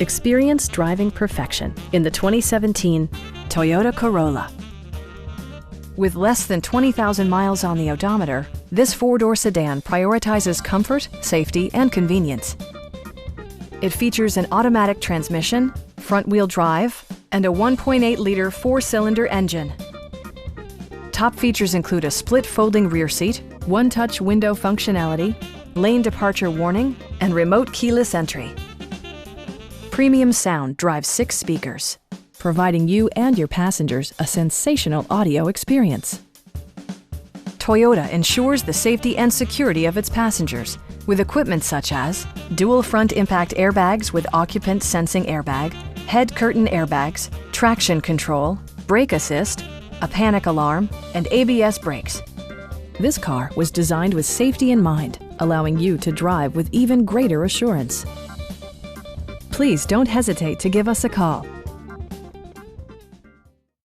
Experience driving perfection in the 2017 Toyota Corolla. With less than 20,000 miles on the odometer, this four-door sedan prioritizes comfort, safety, and convenience. It features an automatic transmission, front-wheel drive, and a 1.8-liter four-cylinder engine. Top features include a split folding rear seat, one-touch window functionality, lane departure warning, and remote keyless entry. Premium sound drives 6 speakers, providing you and your passengers a sensational audio experience. Toyota ensures the safety and security of its passengers with equipment such as dual front impact airbags with occupant sensing airbag, head curtain airbags, traction control, brake assist, a panic alarm, and ABS brakes. This car was designed with safety in mind, allowing you to drive with even greater assurance. Please don't hesitate to give us a call.